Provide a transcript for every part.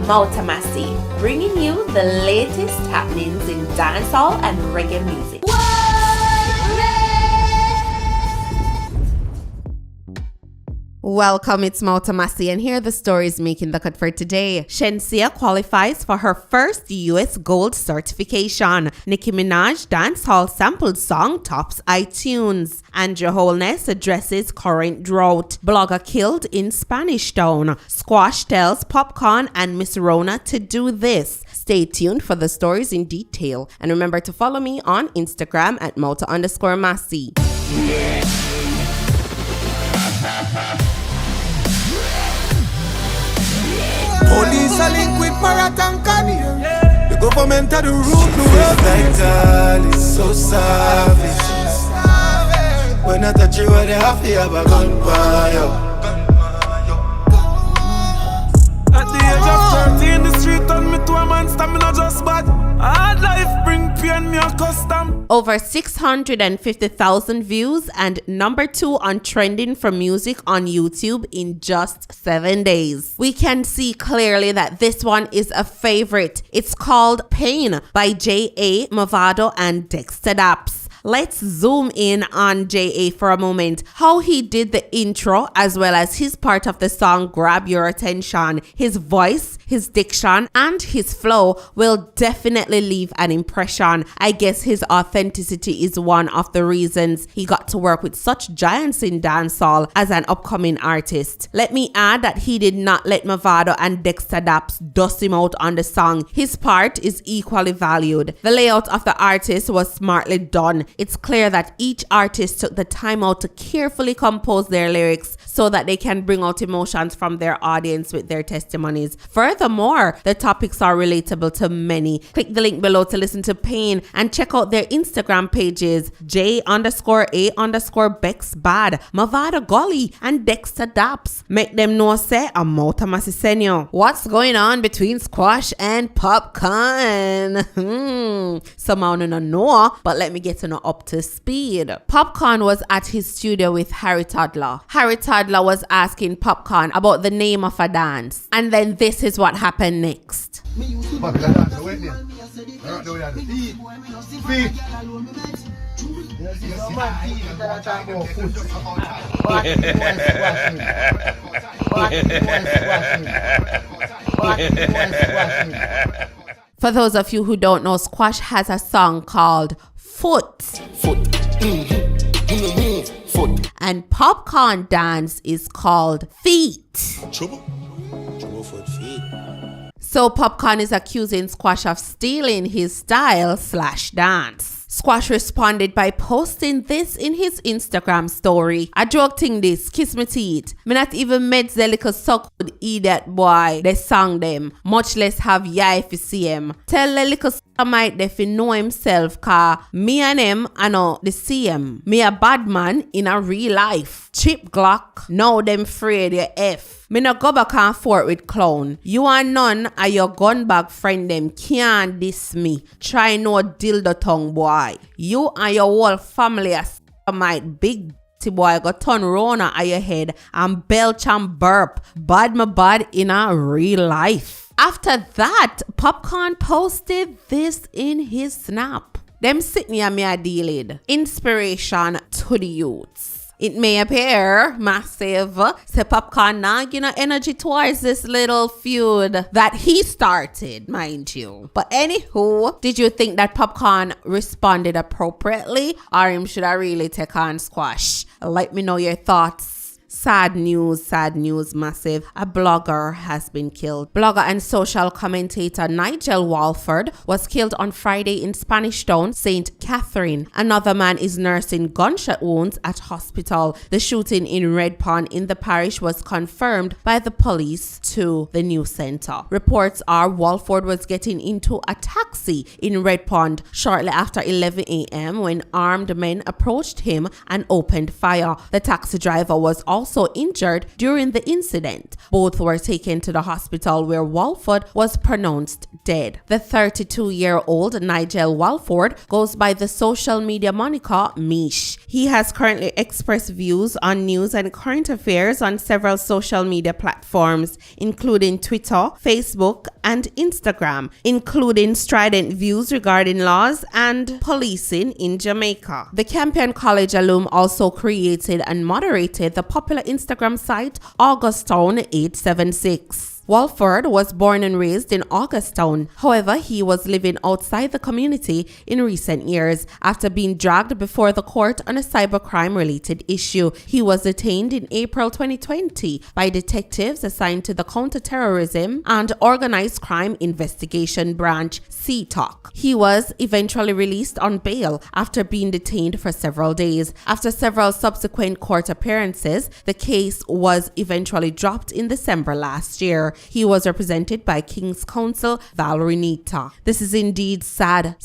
Massey, bringing you the latest happenings in dancehall and reggae music. Welcome, it's Massey, and here are the stories making the cut for today. Shenseea qualifies for her first US Gold certification. Nicki Minaj dancehall sampled song tops iTunes. Andrew Holness addresses current drought. Blogger killed in Spanish Town. Squash tells Popcaan and Miss Rhona to do this. Stay tuned for the stories in detail. And remember to follow me on Instagram at @Mauta_Massey. Police are linked with Paratankan. The government are the root. The world like God is so savage. When I touch you, they have to have a gunfire. At the age of 30 in the street, turn me to a man, stamina just bad. Hard life bring pain, me a custom. Over 650,000 views and number 2 on trending for music on YouTube in just 7 days. We can see clearly that this one is a favorite. It's called Pain by J.A., Mavado and Dexta Daps. Let's zoom in on J.A. for a moment. How he did the intro as well as his part of the song grab your attention. His voice, his diction, and his flow will definitely leave an impression. I guess his authenticity is one of the reasons he got to work with such giants in dancehall as an upcoming artist. Let me add that he did not let Mavado and Dexta Daps dust him out on the song. His part is equally valued. The layout of the artist was smartly done. It's clear that each artist took the time out to carefully compose their lyrics so that they can bring out emotions from their audience with their testimonies. Furthermore, the topics are relatable to many. Click the link below to listen to Pain and check out their Instagram pages, J_A_BexBad, Mavada Golly, and Dexta Daps. Make them know say I'm Mauta Massey Senior. What's going on between Squash and Popcaan? Somehow I don't know, but let me get to know up to speed. Popcaan was at his studio with Harry Toddler. Harry Toddler was asking Popcaan about the name of a dance. And then this is what happened next. For those of you who don't know, Squash has a song called Foot. Foot. And Popcaan dance is called Feet. Trouble for feet. So Popcaan is accusing Squash of stealing his style/dance. Squash responded by posting this in his Instagram story. I joke thing this, kiss me teeth. Me not even met the little suck would eat that boy. They sang them, much less have ya if you see him. Tell the little might they fi know himself, car me and him I know the same. Me a bad man in a real life. Chip Glock, now them afraid you F. Me no go back and forth with clown. You and none of your gun bag friend them can't diss me. Try no dildo tongue boy. You and your whole family as might big boy got turn Rhona on your head and belch and burp. Bad my bad in a real life. After that, Popcaan posted this in his snap. Them sit near me a dealing. Inspiration to the youths. It may appear massive, say Popcaan now energy towards this little feud that he started, mind you. But anywho, did you think that Popcaan responded appropriately, or him should I really take on Squash? Let me know your thoughts. Sad news, massive. A blogger has been killed. Blogger and social commentator Nigel Walford was killed on Friday in Spanish Town, St. Catherine. Another man is nursing gunshot wounds at hospital. The shooting in Red Pond in the parish was confirmed by the police to the news center. Reports are Walford was getting into a taxi in Red Pond shortly after 11 a.m. when armed men approached him and opened fire. The taxi driver was also also injured during the incident. Both were taken to the hospital where Walford was pronounced dead. The 32-year-old Nigel Walford goes by the social media moniker Mish. He has currently expressed views on news and current affairs on several social media platforms, including Twitter, Facebook, and Instagram, including strident views regarding laws and policing in Jamaica. The Campion College alum also created and moderated the popular Instagram site Augustown 876. Walford was born and raised in Augustown. However, he was living outside the community in recent years after being dragged before the court on a cybercrime-related issue. He was detained in April 2020 by detectives assigned to the Counter-Terrorism and Organized Crime Investigation Branch, CTOC. He was eventually released on bail after being detained for several days. After several subsequent court appearances, the case was eventually dropped in December last year. He was represented by King's Counsel Valerie Nita. This is indeed sad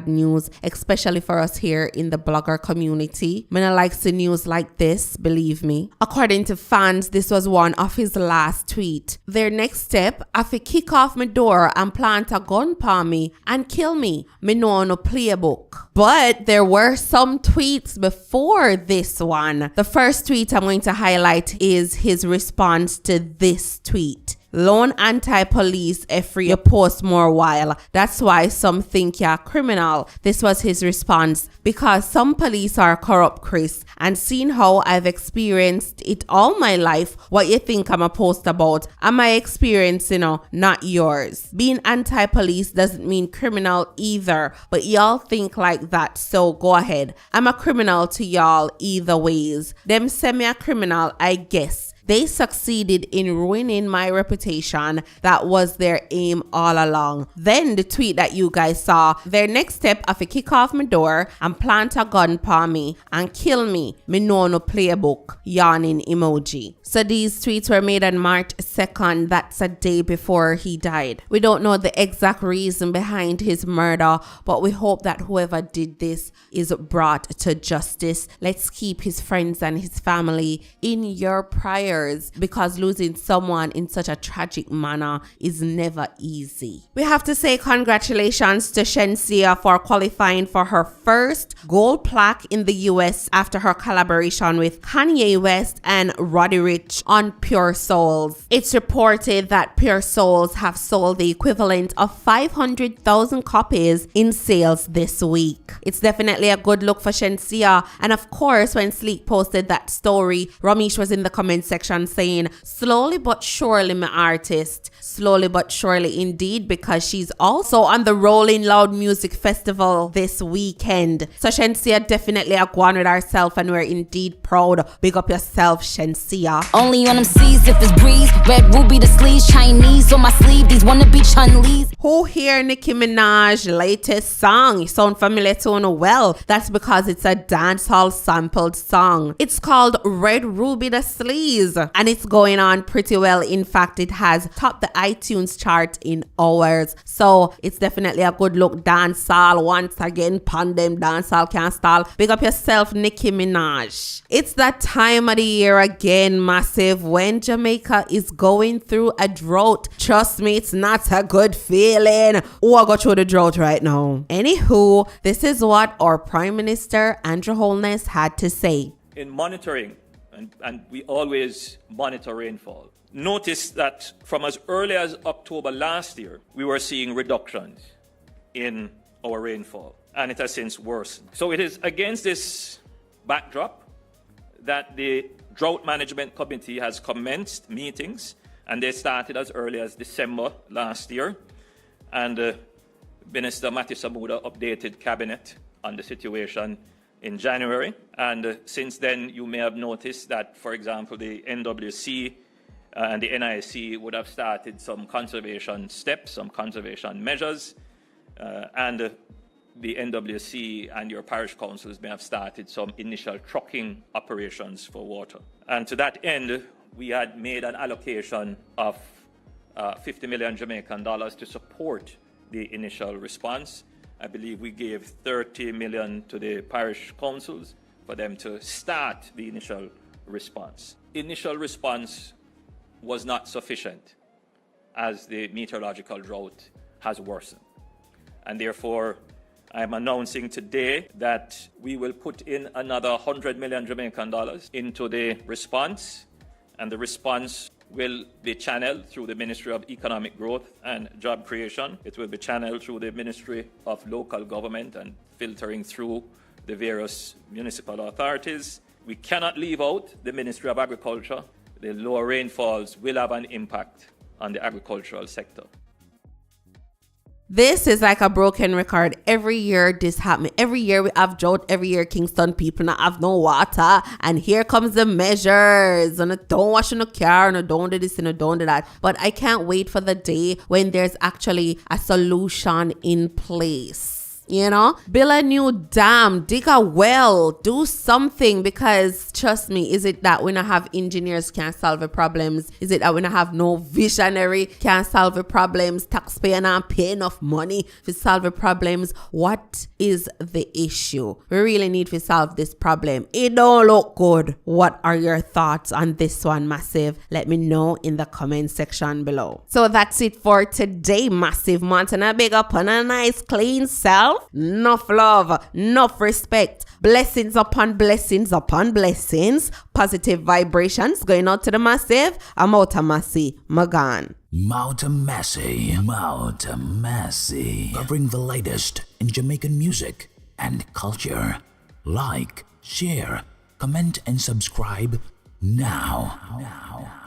news, especially for us here in the blogger community. I don't like the news like this, believe me. According to fans, this was one of his last tweets. Their next step, I fi kick off my door and plant a gun palm me and kill me. Me know no playbook. But there were some tweets before this one. The first tweet I'm going to highlight is his response to this tweet. Lone anti-police every you post more while. That's why some think you're criminal. This was his response. Because some police are corrupt, Chris. And seeing how I've experienced it all my life, what you think I'm a post about? And my experience, not yours. Being anti-police doesn't mean criminal either. But y'all think like that, so go ahead. I'm a criminal to y'all either ways. Them say me a criminal, I guess. They succeeded in ruining my reputation. That was their aim all along. Then the tweet that you guys saw, their next step of a kick off my door and plant a gun palm me and kill me. Me know no playbook. Yawning emoji. So these tweets were made on March 2nd. That's a day before he died. We don't know the exact reason behind his murder, but we hope that whoever did this is brought to justice. Let's keep his friends and his family in your prayers, because losing someone in such a tragic manner is never easy. We have to say congratulations to Shenseea for qualifying for her first gold plaque in the US after her collaboration with Kanye West and Roddy Ricch on Pure Souls. It's reported that Pure Souls have sold the equivalent of 500,000 copies in sales this week. It's definitely a good look for Shenseea, and of course when Sleek posted that story, Ramesh was in the comment section saying, slowly but surely my artist, slowly but surely indeed, because she's also on the Rolling Loud Music Festival this weekend. So Shenseea definitely a go on with herself, and we're indeed proud. Big up yourself, Shenseea. Only on them seas if it's breeze, red ruby the sleeves, Chinese on my sleeve, these wanna be Chun-Lees. Who hear Nicki Minaj latest song? You sound familiar to know well. That's because it's a dancehall sampled song. It's called Red Ruby the Sleeves, and it's going on pretty well. In fact, it has topped the iTunes chart in hours. So it's definitely a good look. Dancehall once again. Pandem dancehall can't stall. Big up yourself, Nicki Minaj. It's that time of the year again, massive, when Jamaica is going through a drought. Trust me, it's not a good feeling. Oh, I got through the drought right now. Anywho, this is what our Prime Minister Andrew Holness had to say. In monitoring, and we always monitor rainfall, notice that from as early as October last year, we were seeing reductions in our rainfall, and it has since worsened. So it is against this backdrop that the Drought Management Committee has commenced meetings, and they started as early as December last year. And Minister Matty Samuda updated Cabinet on the situation in January. And since then, you may have noticed that, for example, the NWC and the NIC would have started some conservation steps, some conservation measures, and the NWC and your parish councils may have started some initial trucking operations for water. And to that end, we had made an allocation of 50 million Jamaican dollars to support the initial response. I believe we gave 30 million to the parish councils for them to start the initial response. Initial response was not sufficient as the meteorological drought has worsened. And therefore, I'm announcing today that we will put in another 100 million Jamaican dollars into the response, and the response will be channeled through the Ministry of Economic Growth and Job Creation. It will be channeled through the Ministry of Local Government and filtering through the various municipal authorities. We cannot leave out the Ministry of Agriculture. The lower rainfalls will have an impact on the agricultural sector. This is like a broken record. Every year this happens. Every year we have drought. Every year Kingston people not have no water. And here comes the measures. And don't wash in the car. And don't do this and don't do that. But I can't wait for the day when there's actually a solution in place. You know, build a new dam, dig a well, do something, because trust me, is it that we don't have engineers can't solve the problems? Is it that we don't have no visionary can't solve the problems? Taxpayer not pay enough money to solve the problems? What is the issue? We really need to solve this problem. It don't look good. What are your thoughts on this one, Massive? Let me know in the comment section below. So that's it for today, Massive Montana. Big up on a nice clean self. Enough love, enough respect, blessings upon blessings upon blessings, positive vibrations going out to the Massive. I'm out of Massey, Magan. Massey, covering the latest in Jamaican music and culture. Like, share, comment and subscribe now.